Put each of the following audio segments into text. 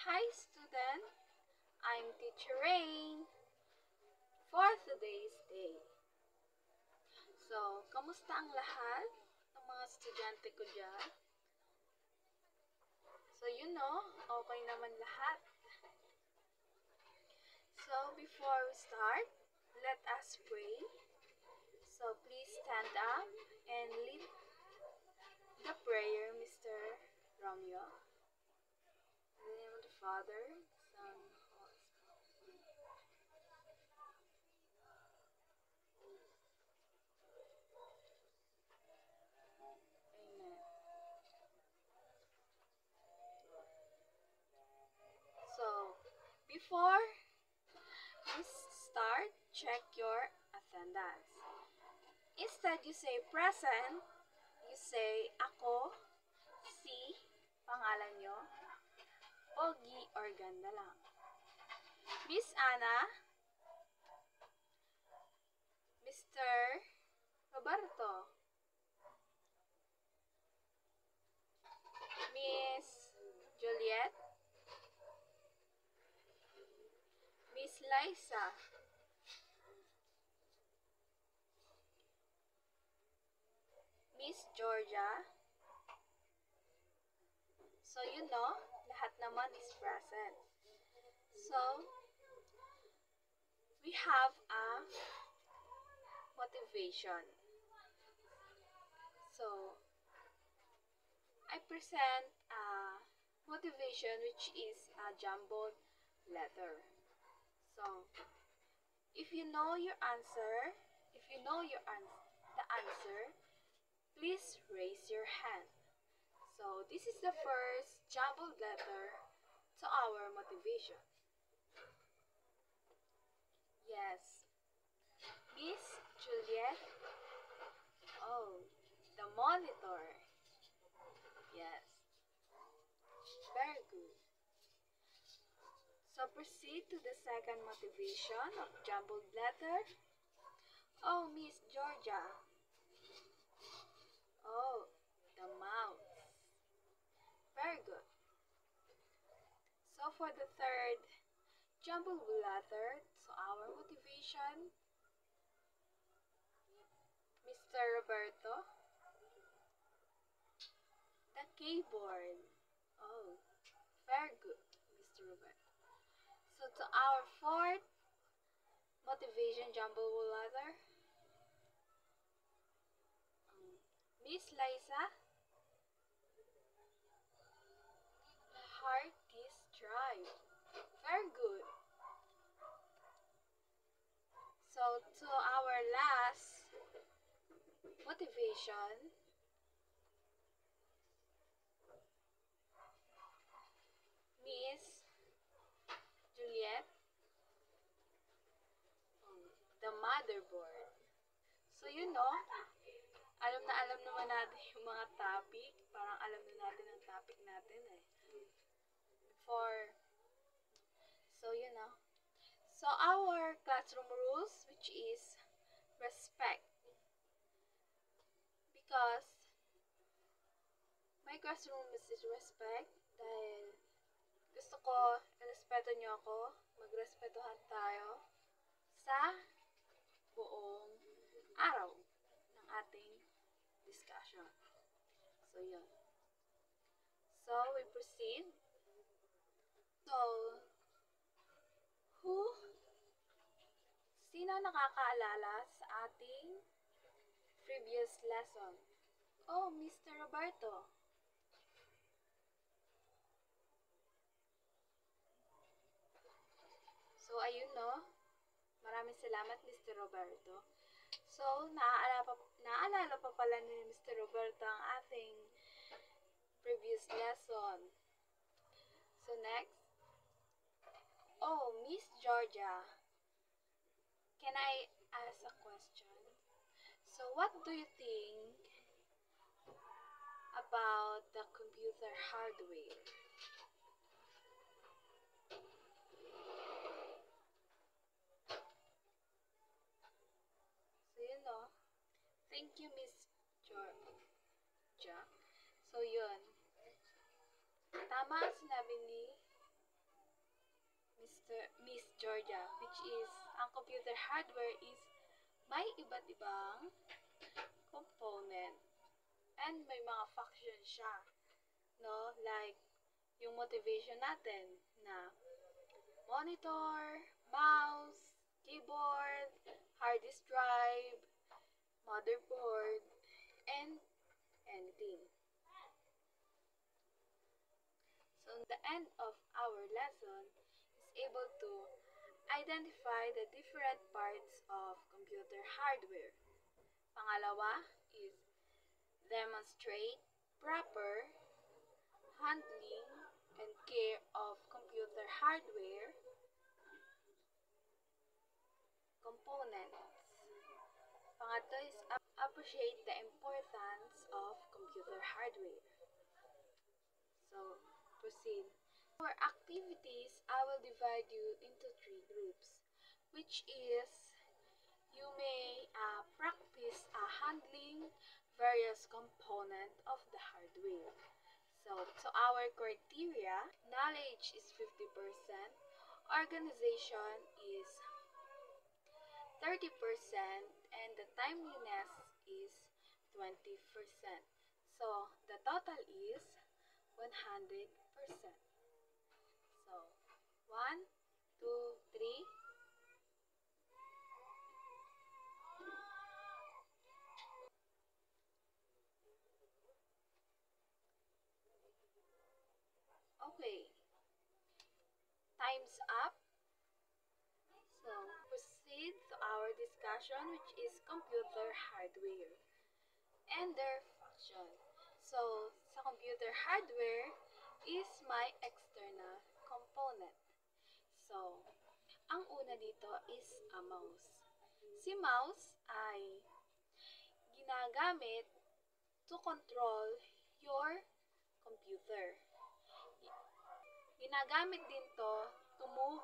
Hi student, I'm Teacher Rain for today's day. So, kamusta ang lahat ng mga estudyante ko dyan? So, okay naman lahat. So, before we start, let us pray. So, please stand up and lead the prayer, Mr. Romeo. In the name of the Father, Son, Holy Spirit. Amen. So, before we start, check your attendance. Instead, you say present, you say ako, si, pangalan nyo, pogi or ganda lang. Miss Ana, Mr. Roberto, Miss Juliet, Miss Liza, Miss Georgia. So, lahat naman is present. So, we have a motivation. So, I present a motivation which is a jumbled letter. So, if you know your answer, the answer, please raise your hand. So, this is the first jumbled letter to our motivation. Yes. Miss Juliet. Oh, the monitor. Yes. Very good. So, proceed to the second motivation of jumbled letter. Oh, Miss Georgia. Oh, the mouse. Very good. So, for the third jumbled letter to our motivation, Mr. Roberto, the keyboard. Oh, very good, Mr. Roberto. So, to our fourth motivation jumbled letter, Miss Liza, hard disk drive. Very good. So, to our last motivation, Miss Juliet, the motherboard. So, alam naman natin yung mga topic. Parang alam na natin ang topic natin eh. So, our classroom rules, which is respect. Because my classroom is respect dahil gusto ko irespeto nyo ako, magrespetuhan tayo sa buong araw ng ating discussion. So, yun. So, we proceed. So, sino nakakaalala sa ating previous lesson? Oh, Mr. Roberto. So, ayun Maraming salamat, Mr. Roberto. So, naaalala pa pala ni Mr. Roberto ang ating previous lesson. So, next. Oh, Miss Georgia. Can I ask a question? So, what do you think about the computer hardware? So, thank you, Miss Georgia. So, yun. Tama ang sinabi ni Georgia, which is, ang computer hardware is may iba't ibang component and may mga function siya, no? Like, yung motivation natin na monitor, mouse, keyboard, hard disk drive, motherboard, and anything. So, the end of our lesson is able to identify the different parts of computer hardware. Pangalawa is demonstrate proper handling and care of computer hardware components. Pangatlo is appreciate the importance of computer hardware. So, proceed. For activities, I will divide you into 3 groups, which is you may practice handling various components of the hardware. So our criteria, knowledge is 50%, organization is 30%, and the timeliness is 20%. So the total is 100%. So 1, 2, 3. Okay, time's up. So, proceed to our discussion, which is computer hardware and their function. So, sa computer hardware is my external component. So, ang una dito is a mouse. Si mouse ay ginagamit to control your computer. Ginagamit din to to move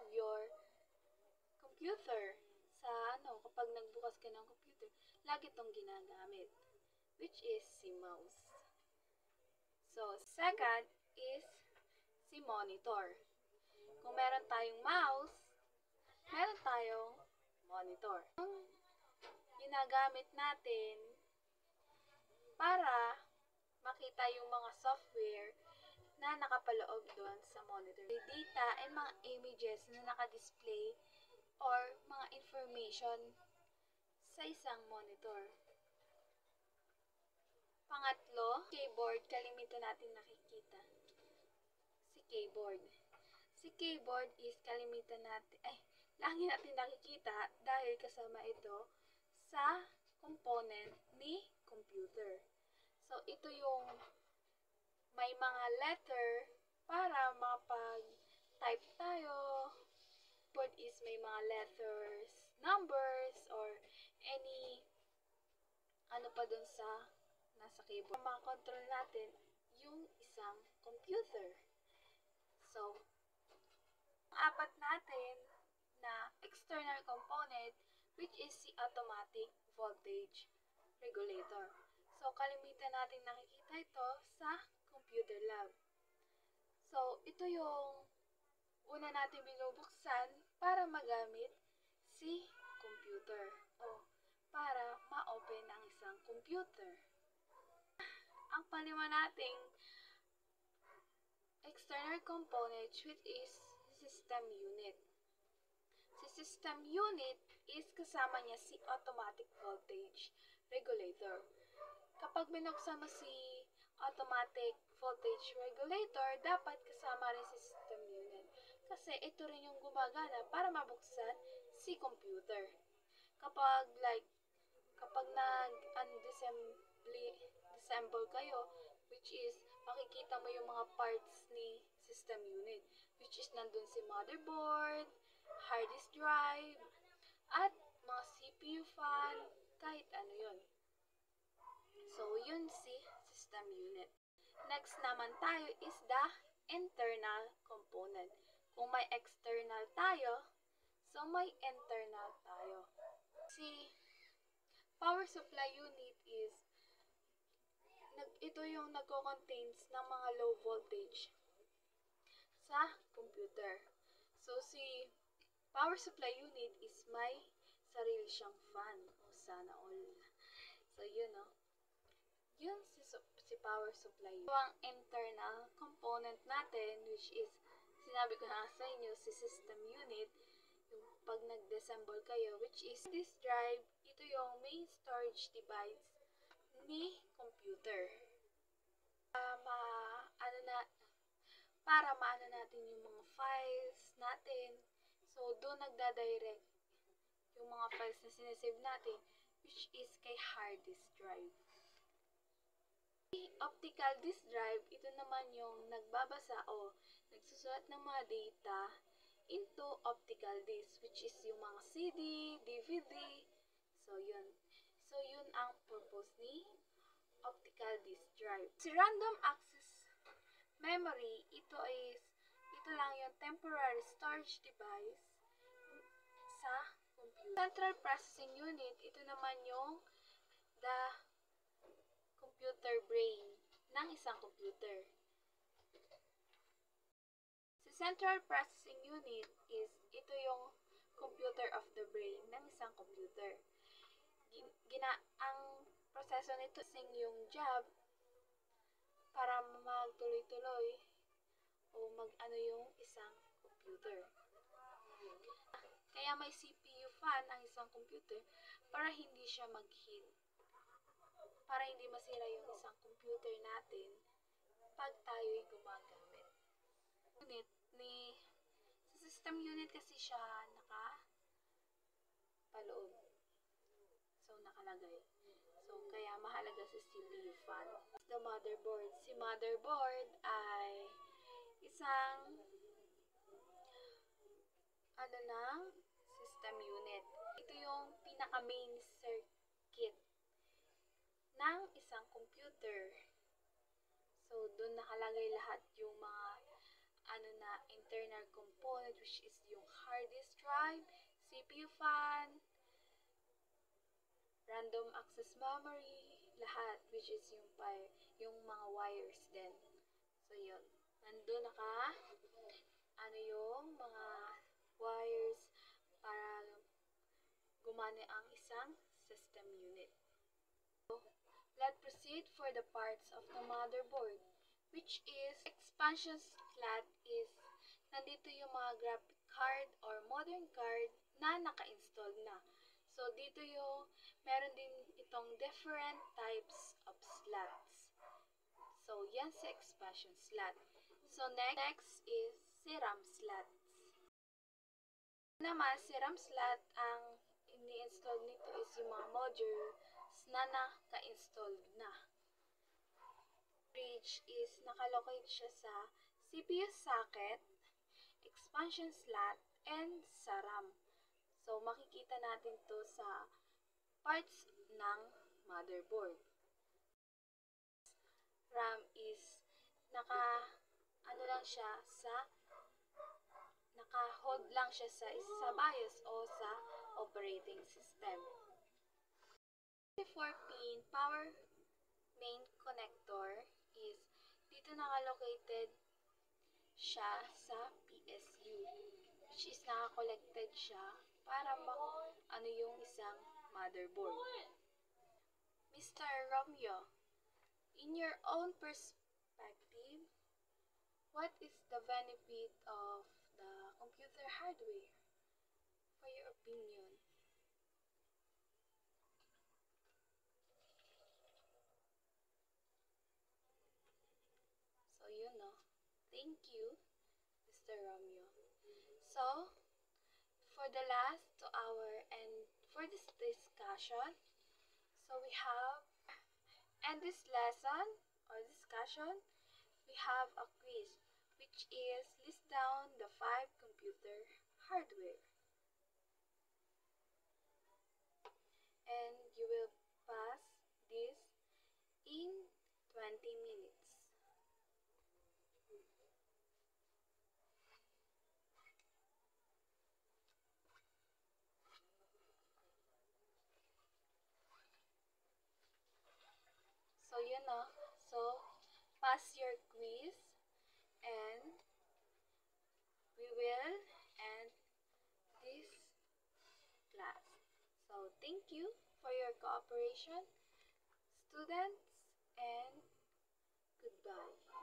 your computer sa kapag nagbukas ka ng computer, lagi tong ginagamit, which is si mouse. So, second is si monitor. Kung meron tayong mouse, meron tayong monitor. Yung ginagamit natin para makita yung mga software na nakapaloob doon sa monitor. May data and mga images na nakadisplay or mga information sa isang monitor. Pangatlo, keyboard, kalimitan natin nakikita. Si keyboard. Si keyboard is kalimitan natin, lagi natin nakikita dahil kasama ito sa component ni computer. So, ito yung may mga letter para makapag-type tayo. Keyboard is may mga letters, numbers, or any pa dun sa nasa keyboard. Makakontrol natin yung isang computer. So, ang apat natin na external component, which is si automatic voltage regulator. So, kalimitan natin nakikita ito sa computer lab. So, ito yung una natin binubuksan para magamit si computer o para ma-open ang isang computer. Ang panglima nating external component, which is system unit. Si system unit is kasama niya si automatic voltage regulator. Kapag binuksan mo si automatic voltage regulator, dapat kasama rin si system unit. Kasi ito rin yung gumagana para mabuksan si computer. Kapag nag-disassemble kayo, which is makikita mo yung mga parts ni system unit, which is nandun si motherboard, hard disk drive, at mga CPU fan, kahit ano yun. So, yun si system unit. Next naman tayo is the internal component. Kung may external tayo, so may internal tayo. Si power supply unit is ito yung nagko-contains ng mga low voltage sa computer. So, si power supply unit is may sarili siyang fan. O, sana all. So, yun, no? Yun si power supply. Ito ang internal component natin, which is, sinabi ko na sa inyo, si system unit, yung pag nag-disassemble kayo, which is this drive, ito yung main storage device ni computer. Para maano natin yung mga files natin. So, doon nagdadirect yung mga files na sinesave natin, which is kay hard disk drive. Optical disk drive, ito naman yung nagbabasa o nagsusulat ng mga data into optical disk, which is yung mga CD, DVD. So, yun. So, yun ang purpose ni optical disk drive. Si random access memory, ito lang yung temporary storage device sa computer. Central processing unit, ito naman yung the computer brain ng isang computer. Si central processing unit is ito yung computer of the brain ng isang computer. Ang proseso nito sing yung job para magtuloy-tuloy o mag-ano yung isang computer. Kaya may CPU fan ang isang computer para hindi siya mag-heat. Para hindi masira yung isang computer natin pag tayo'y gumagamit. Sa system unit kasi siya nakapaloob. So, nakalagay. So, kaya mahalaga si CPU fan. The motherboard. Si motherboard ay isang system unit. Ito yung pinaka-main circuit ng isang computer. So, doon nakalagay lahat yung mga internal component, which is yung hard disk drive, CPU fan, random access memory, lahat, which is yung mga wires din. So, yun. Nandun yung mga wires para gumana ang isang system unit. So, let's proceed for the parts of the motherboard, which is expansion slot is nandito yung mga graphic card or modern card na naka-install na. So, dito yung meron din itong different types of slots. So, yan si expansion slot. So, next is si RAM slots. Naman, si RAM slot, ang ini-install nito is yung mga modules na naka-install na. Bridge is nakalocate siya sa CPU socket, expansion slot, and sa RAM. So, makikita natin to sa parts ng motherboard. RAM is naka-hold lang siya sa BIOS o sa operating system. 4-pin power main connector is dito naka-located siya sa PSU, which is naka-connected siya para yung isang motherboard. Mr. Romeo, in your own perspective, what is the benefit of the computer hardware? For your opinion. So, yun, no? Thank you, Mr. Romeo. So, for the last 2 hours and for this discussion, so we have, and this lesson or discussion, we have a quiz, which is list down the 5 computer hardware. And you will pass this in 20 minutes. So, yun na. So, pass your quiz and we will end this class. So, thank you for your cooperation, students, and goodbye.